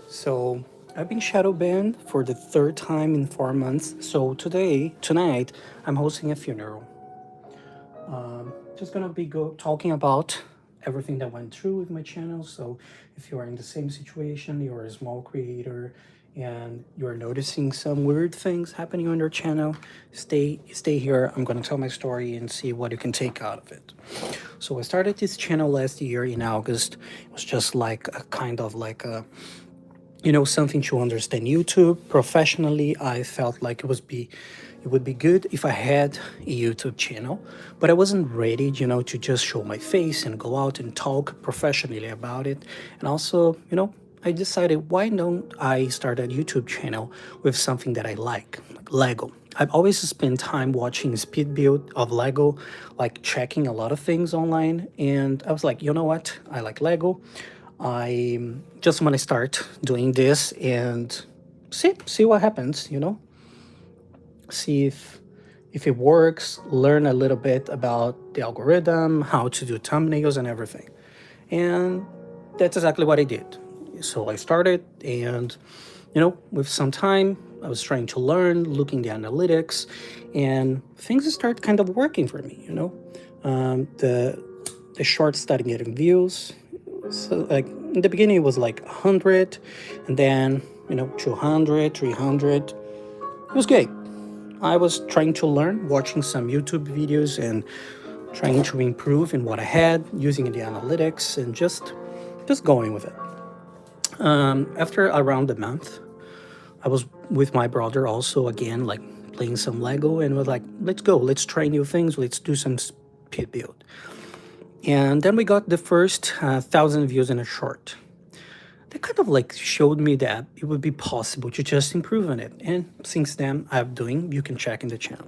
So I've been shadow banned for the third time in 4 months. So tonight, I'm hosting a funeral. Just gonna be talking about everything that went through with my channel. So if you are in the same situation, you're a small creator and you're noticing some weird things happening on your channel, stay here. I'm gonna tell my story and see what you can take out of it. So I started this channel last year in August. It was just like a kind of like a something to understand YouTube professionally. I felt like it would be good if I had a YouTube channel, but I wasn't ready, to just show my face and go out and talk professionally about it. And also, I decided, why don't I start a YouTube channel with something that I like Lego. I've always spent time watching speed build of Lego, like checking a lot of things online, and I was like, you know what? I like Lego. I just want to start doing this and see what happens, see if it works, learn a little bit about the algorithm, how to do thumbnails and everything. And that's exactly what I did. So I started, and with some time I was trying to learn, looking the analytics, and things start kind of working for me. The shorts started getting views. So like in the beginning it was like 100, and then 200, 300. It was great. I was trying to learn, watching some YouTube videos and trying to improve in what I had, using the analytics and just going with it. After around a month, I was with my brother also again, like playing some Lego, and was like, let's go, let's try new things, let's do some speed build. And then we got the first 1,000 views in a short. That kind of like showed me that it would be possible to just improve on it. And since then, I'm doing, you can check in the channel.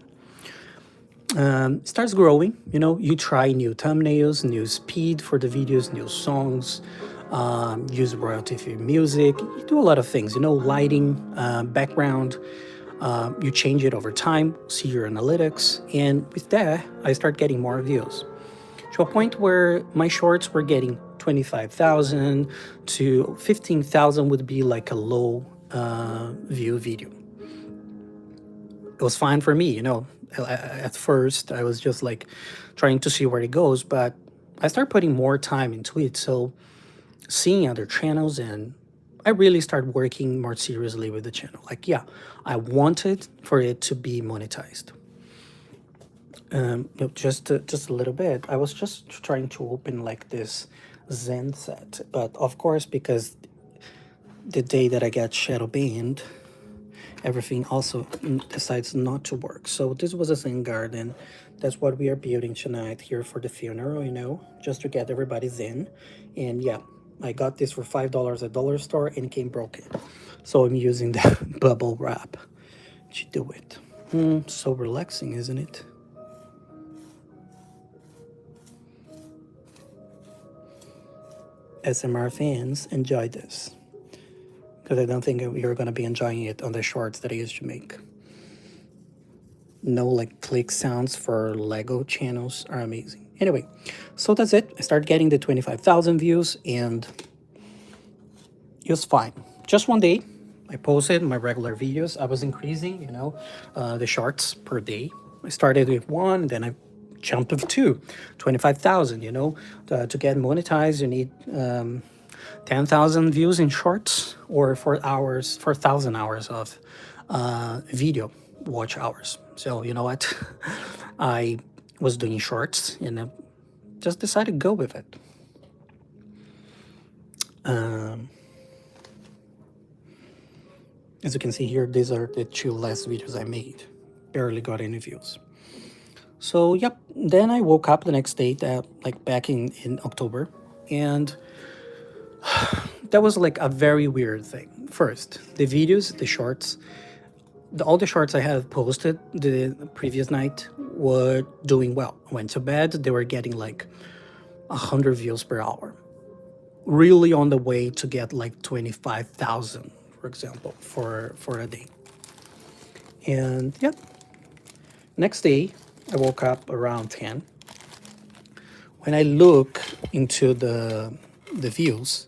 Starts growing, you try new thumbnails, new speed for the videos, new songs, use royalty-free music. You do a lot of things, lighting, background. You change it over time, see your analytics. And with that, I start getting more views, to a point where my shorts were getting 25,000 to 15,000 would be like a low view video. It was fine for me, At first, I was just like trying to see where it goes, but I started putting more time into it. So seeing other channels, and I really started working more seriously with the channel. Like, yeah, I wanted for it to be monetized. Just a little bit. I was just trying to open like this Zen set, but of course, because the day that I get shadow banned, everything also decides not to work. So this was a Zen garden. That's what we are building tonight here for the funeral, just to get everybody zen. And yeah, I got this for $5 at dollar store, and it came broken. So I'm using the bubble wrap to do it. So relaxing, isn't it? SMR fans, enjoy this, because I don't think you're going to be enjoying it on the shorts that I used to make. No like click sounds for Lego channels are amazing. Anyway, so that's it. I started getting the 25,000 views, and it was fine. Just one day, I posted my regular videos. I was increasing, the shorts per day. I started with one, then I jumped with two, 25,000, to get monetized, you need 10,000 views in shorts, or 4,000 hours of video watch hours. So you know what? I was doing shorts, and I just decided to go with it. As you can see here, these are the two last videos I made. Barely got any views. So yep, then I woke up the next day, like back in October, and that was like a very weird thing. First, the videos, the shorts, all the shorts I had posted the previous night were doing well. I went to bed, they were getting like 100 views per hour. Really on the way to get like 25,000, for example, for a day. And yep, next day I woke up around 10. When I look into the views,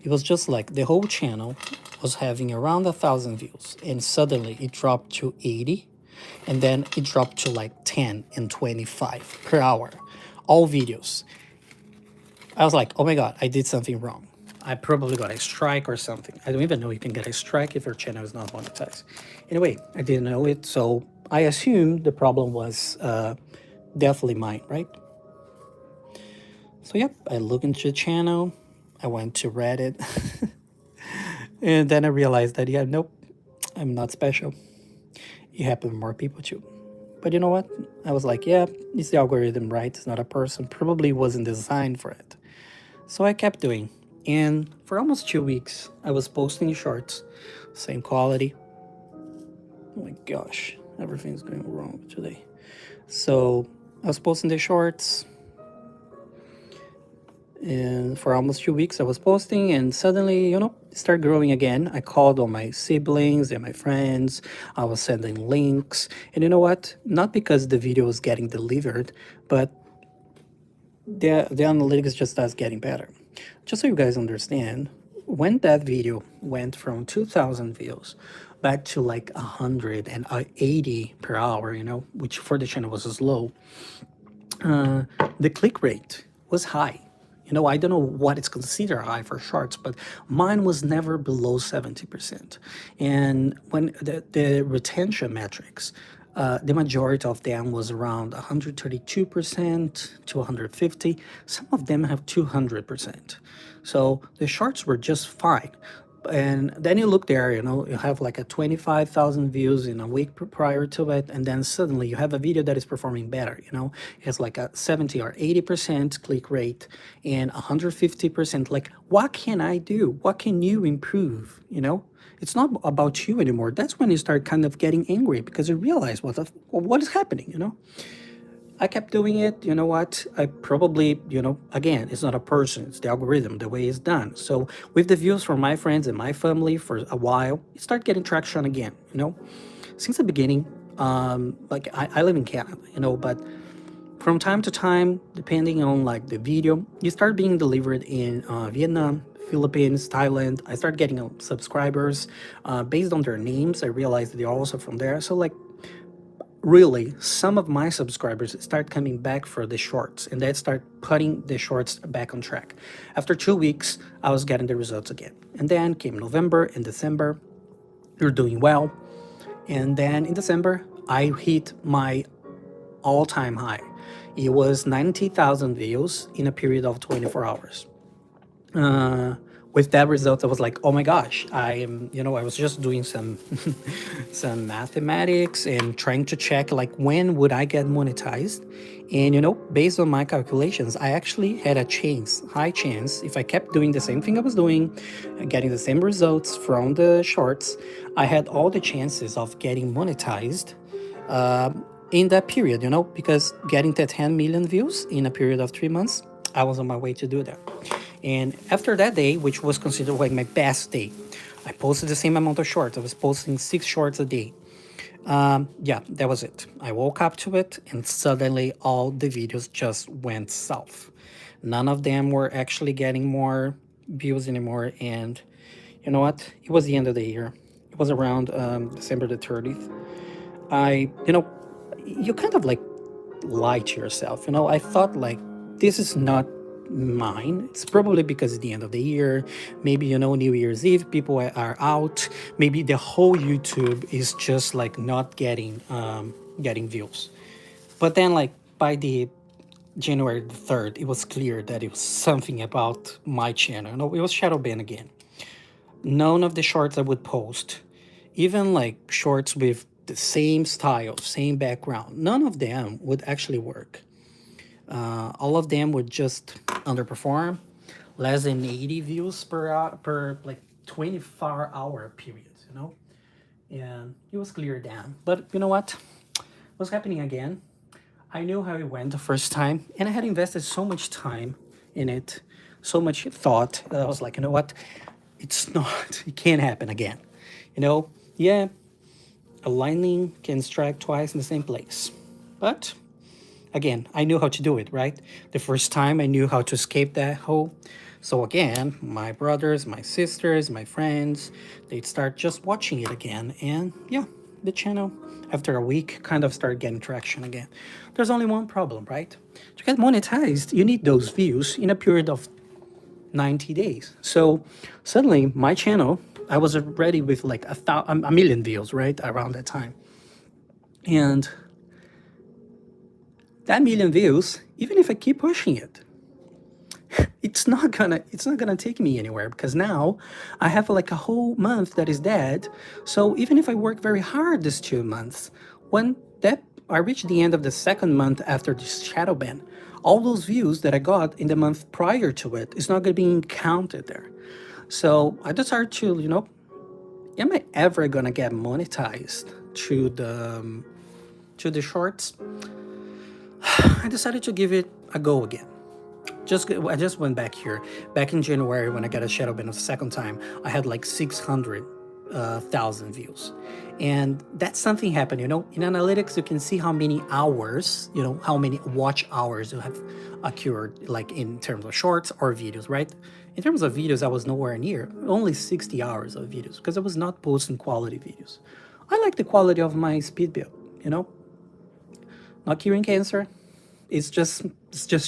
it was just like the whole channel was having around 1,000 views, and suddenly it dropped to 80, and then it dropped to like 10 and 25 per hour, all videos. I was like, oh my god, I did something wrong. I probably got a strike or something. I don't even know you can get a strike if your channel is not monetized. Anyway, I didn't know it, so I assumed the problem was definitely mine, right? So yep, I looked into the channel, I went to Reddit, and then I realized that, yeah, nope, I'm not special. It happened to more people too. But you know what? I was like, yeah, it's the algorithm, right? It's not a person. Probably wasn't designed for it. So I kept doing. And for almost 2 weeks, I was posting shorts, same quality. Oh my gosh, everything's going wrong today. So I was posting the shorts, and for almost 2 weeks I was posting, and suddenly, it started growing again. I called all my siblings and my friends. I was sending links, and you know what? Not because the video was getting delivered, but the analytics just starts getting better. Just so you guys understand, when that video went from 2,000 views back to like 180 per hour, which for the channel was slow, the click rate was high. I don't know what it's considered high for shorts, but mine was never below 70%. And when the retention metrics, the majority of them was around 132% to 150. Some of them have 200%. So the shorts were just fine. And then you look there, you have like a 25,000 views in a week prior to it, and then suddenly you have a video that is performing better. It has like a 70 or 80% click rate and 150%. Like, what can I do? What can you improve? It's not about you anymore. That's when you start kind of getting angry, because you realize what is happening. I kept doing it. You know what? I probably, again, it's not a person, it's the algorithm, the way it's done. So with the views from my friends and my family for a while, it started getting traction again, Since the beginning, like I live in Canada, but from time to time, depending on like the video, you start being delivered in Vietnam, Philippines, Thailand. I start getting subscribers based on their names. I realized they're also from there. So like, really, some of my subscribers start coming back for the shorts, and they start putting the shorts back on track. After 2 weeks, I was getting the results again. And then came November and December. You're doing well. And then in December, I hit my all-time high. It was 90,000 views in a period of 24 hours. With that result, I was like, oh my gosh, I was just doing some some mathematics and trying to check like when would I get monetized. And based on my calculations, I actually had a high chance, if I kept doing the same thing I was doing, getting the same results from the shorts, I had all the chances of getting monetized in that period, because getting to 10 million views in a period of 3 months, I was on my way to do that. And after that day, which was considered like my best day, I posted the same amount of shorts. I was posting 6 shorts a day. Yeah, that was it. I woke up to it, and suddenly all the videos just went south. None of them were actually getting more views anymore. And you know what? It was the end of the year. It was around December the 30th. You kind of like lie to yourself. I thought like, this is not mine. It's probably because it's the end of the year. Maybe, New Year's Eve, people are out. Maybe the whole YouTube is just like not getting views. But then like by the January the 3rd, it was clear that it was something about my channel. It was shadow banned again. None of the shorts I would post, even like shorts with the same style, same background, none of them would actually work. All of them would just underperform, less than 80 views per like 24-hour period, and it was clear then. But you know what was happening again? I knew how it went the first time, and I had invested so much time in it, so much thought, that I was like, you know what, it can't happen again. Yeah, a lightning can strike twice in the same place, but again, I knew how to do it, right? The first time I knew how to escape that hole. So again, my brothers, my sisters, my friends, they'd start just watching it again. And yeah, the channel, after a week, kind of started getting traction again. There's only one problem, right? To get monetized, you need those views in a period of 90 days. So suddenly, my channel, I was already with like a million views, right? Around that time. And that million views, even if I keep pushing it, it's not gonna take me anywhere, because now I have like a whole month that is dead. So even if I work very hard this 2 months, when that I reach the end of the second month after this shadow ban, all those views that I got in the month prior to it is not gonna be counted there. So I decided to, am I ever gonna get monetized to the shorts? I decided to give it a go again. I just went back here. Back in January, when I got a shadow ban the second time, I had like 600,000 views. And that's something happened, In analytics, you can see how many hours, how many watch hours you have occurred, like in terms of shorts or videos, right? In terms of videos, I was nowhere near, only 60 hours of videos, because I was not posting quality videos. I like the quality of my speed build, not curing cancer. It's just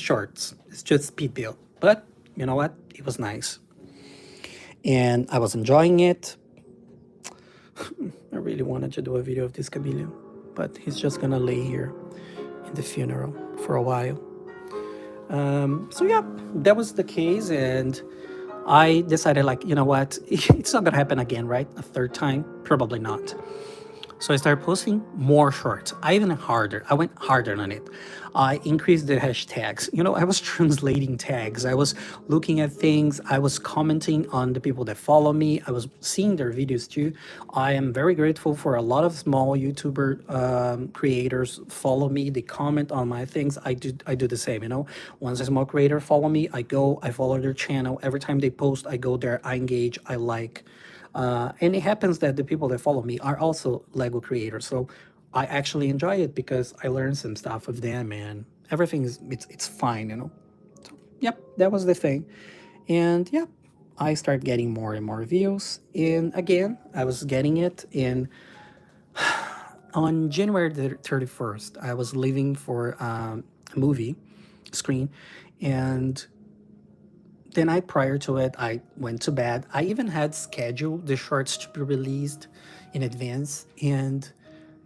shorts. It's just speed build. But you know what? It was nice. And I was enjoying it. I really wanted to do a video of this chameleon, but he's just gonna lay here in the funeral for a while. So yeah, that was the case, and I decided, like, you know what? It's not gonna happen again, right? A third time? Probably not. So I started posting more shorts. I went harder on it. I increased the hashtags. I was translating tags. I was looking at things. I was commenting on the people that follow me. I was seeing their videos too. I am very grateful for a lot of small YouTuber creators follow me. They comment on my things. I do the same. Once a small creator follow me, I follow their channel. Every time they post, I go there. I engage. I like. And it happens that the people that follow me are also Lego creators, so I actually enjoy it because I learn some stuff with them, and everything it's fine. So, yep, that was the thing, and yep, I started getting more and more views, and again, I was getting it in on January the 31st. I was leaving for a movie screen, and the night prior to it, I went to bed. I even had scheduled the shorts to be released in advance, and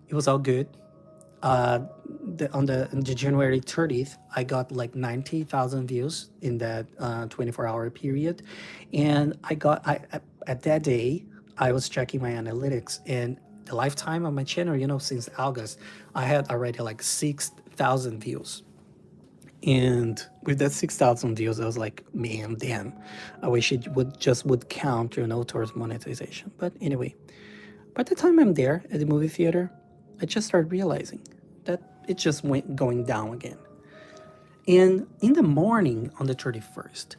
it was all good. On the January 30th, I got like 90,000 views in that 24-hour period, and at that day I was checking my analytics, and the lifetime of my channel, since August, I had already like 6,000 views. And with that 6,000 views, I was like, man, damn, I wish it would count, towards monetization. But anyway, by the time I'm there at the movie theater, I just started realizing that it just went going down again. And in the morning on the 31st,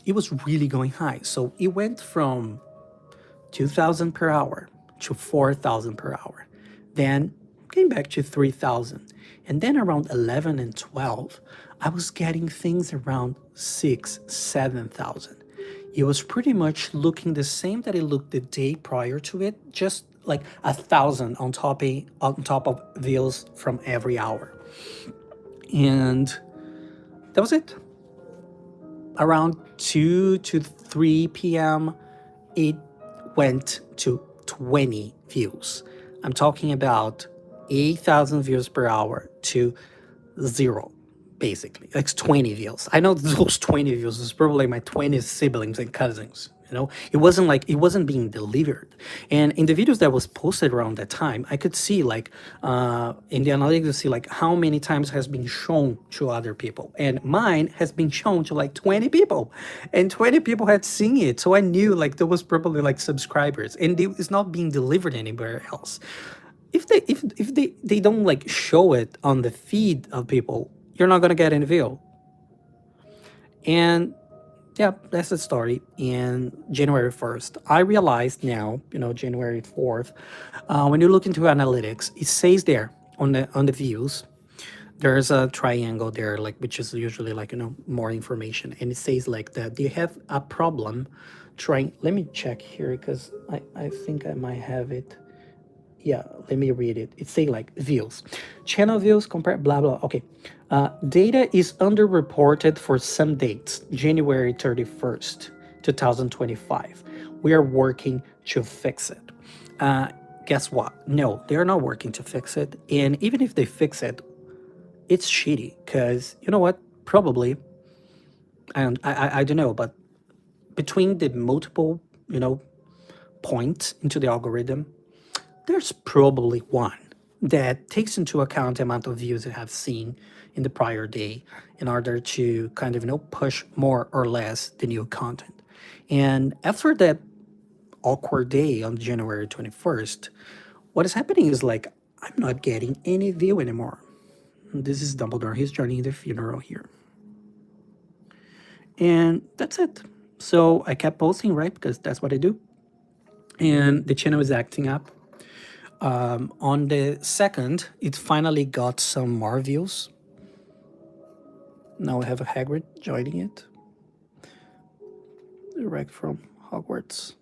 it was really going high. So it went from 2,000 per hour to 4,000 per hour. Then came back to 3,000. And then around 11 and 12, I was getting things around 7,000. It was pretty much looking the same that it looked the day prior to it, just like 1,000 on top of views from every hour. And that was it. Around 2 to 3 p.m., it went to 20 views. I'm talking about 8,000 views per hour to 0, basically. It's 20 views. I know those 20 views is probably my 20 siblings and cousins. It wasn't being delivered. And in the videos that was posted around that time, I could see like in the analytics, you see like how many times has been shown to other people, and mine has been shown to like 20 people, and 20 people had seen it. So I knew like there was probably like subscribers, and it's not being delivered anywhere else. If they don't like show it on the feed of people, you're not gonna get any view. And yeah, that's the story. In January 1st, I realized now, January 4th, when you look into analytics, it says there on the views there's a triangle there, like which is usually like more information, and it says like that they have a problem trying. Let me check here because I think I might have it. Yeah, let me read it. It say like views, channel views compare blah blah. Okay, data is underreported for some dates. January 31st, 2025. We are working to fix it. Uh, Guess what? No, they're not working to fix it. And even if they fix it, it's shitty because you know what? Probably, and I don't know, but between the multiple points into the algorithm, there's probably one that takes into account the amount of views you have seen in the prior day in order to kind of push more or less the new content. And after that awkward day on January 21st, what is happening is like I'm not getting any view anymore. This is Dumbledore. He's joining the funeral here. And that's it. So I kept posting, right? Because that's what I do. And the channel is acting up. On the second, it finally got some more views. Now we have a Hagrid joining it. Direct from Hogwarts.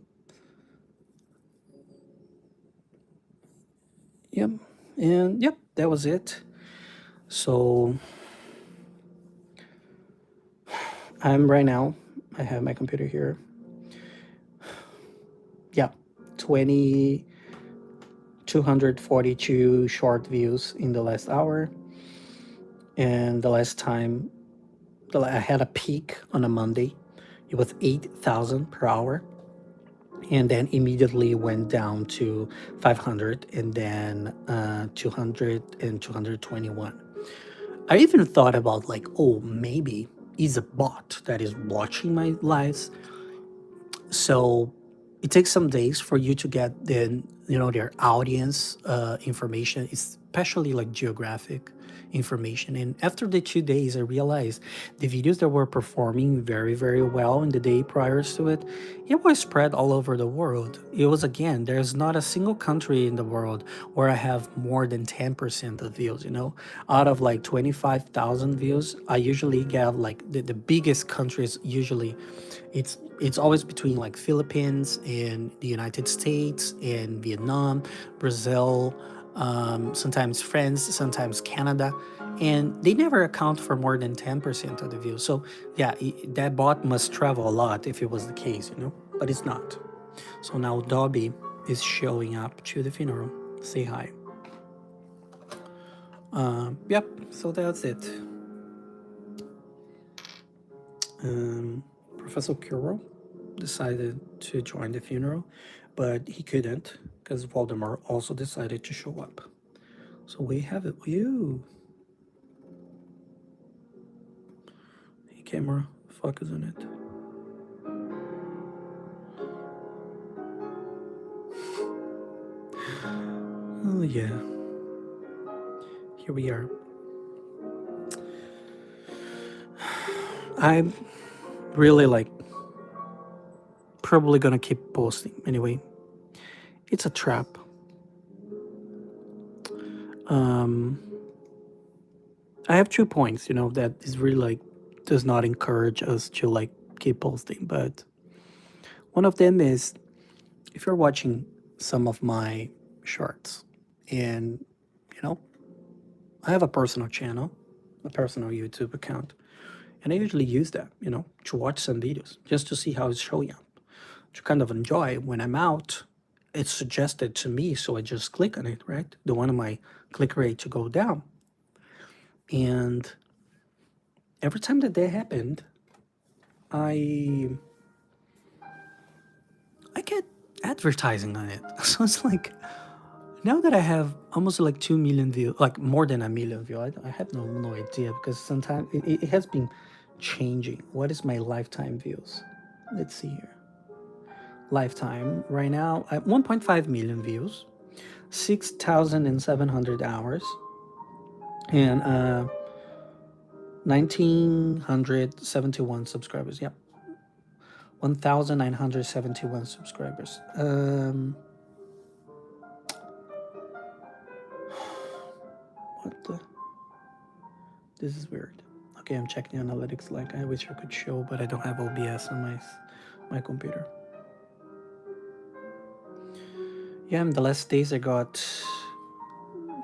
Yep. And yep, that was it. So I'm right now, I have my computer here. Yeah, 242 short views in the last hour. And the last time I had a peak on a Monday, it was 8,000 per hour. And then immediately went down to 500 and then 200 and 221. I even thought about like, oh, maybe it's a bot that is watching my lives. So it takes some days for you to get their audience information, especially like geographic information. And after the 2 days, I realized the videos that were performing very, very well in the day prior to it, it was spread all over the world. It was, again, there's not a single country in the world where I have more than 10% of views, out of like 25,000 views. I usually get like the biggest countries. Usually it's always between like Philippines and the United States and Vietnam, Brazil, sometimes France, sometimes Canada, and they never account for more than 10% of the views. So yeah, that bot must travel a lot if it was the case, but it's not. So now Dobby is showing up to the funeral. Say hi. Yep, so that's it. Professor Quirrell decided to join the funeral, but he couldn't because Voldemort also decided to show up. So we have it. You. Hey, camera, focus on it. Oh, yeah. Here we are. I'm really probably gonna keep posting anyway. It's a trap. I have 2 points, that is really does not encourage us to keep posting, but one of them is if you're watching some of my shorts and I have a personal channel, a personal YouTube account, and I usually use that, to watch some videos just to see how it's showing up, to kind of enjoy when I'm out. It's suggested to me, so I just click on it, right? Don't want my click rate to go down. And every time that happened, I get advertising on it. So it's like now that I have almost like 2 million views, like more than a million views, I have no idea because sometimes it has been changing. What is my lifetime views? Let's see here. Lifetime right now, I have 1.5 million views, 6,700 hours, and 1,971 subscribers. Yep. 1,971 subscribers. What the? This is weird. Okay, I'm checking the analytics. Like, I wish I could show, but I don't have OBS on my computer. Yeah, in the last days I got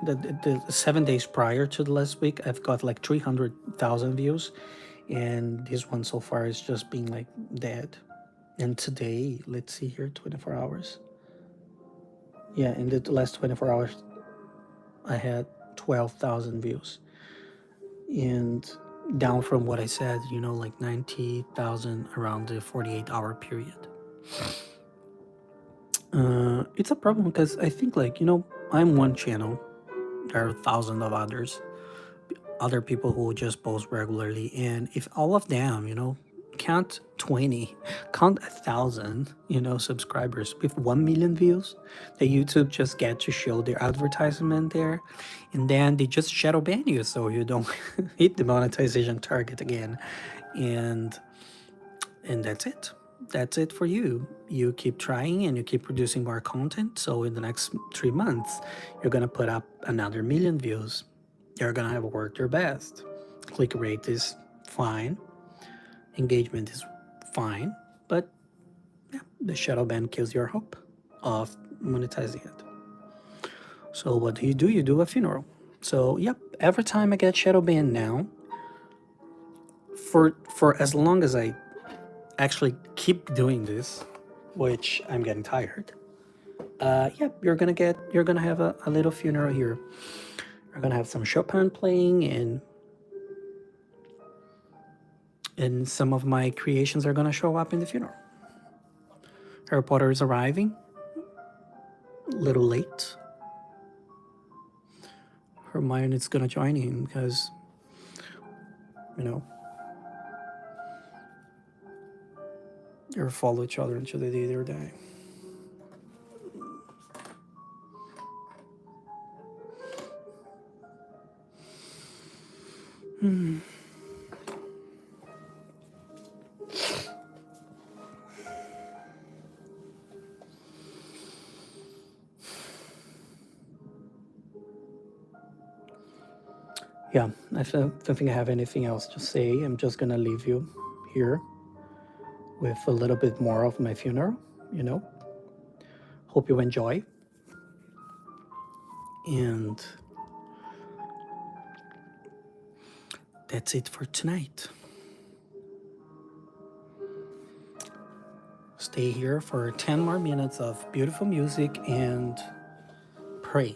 the 7 days prior to the last week, I've got like 300,000 views, and this one so far is just being like dead. And today, let's see here, 24 hours. Yeah, in the last 24 hours, I had 12,000 views, and down from what I said, you know, like 90,000 around the 48-hour period. It's a problem because I think, like, you know, I'm one channel. There are thousands of other people who just post regularly, and if all of them, you know, count 20, count 1,000, you know, subscribers with 1 million views, the YouTube just get to show their advertisement there, and then they just shadow ban you so you don't hit the monetization target again, and that's it. That's it for you. You keep trying and you keep producing more content. So in the next 3 months, you're gonna put up another million views. You're gonna have worked your best. Click rate is fine. Engagement is fine. But yeah, the shadow ban kills your hope of monetizing it. So what do? You do a funeral. So yep, every time I get shadow banned now, for as long as I actually keep doing this, which I'm getting tired, you're gonna have a little funeral here. You're gonna have some Chopin playing, and some of my creations are gonna show up in the funeral. Harry Potter is arriving, a little late. Hermione is gonna join him because, you know, they follow each other until the day they die. Yeah, I don't think I have anything else to say. I'm just gonna leave you here with a little bit more of my funeral, you know. Hope you enjoy. And that's it for tonight. Stay here for 10 more minutes of beautiful music and pray.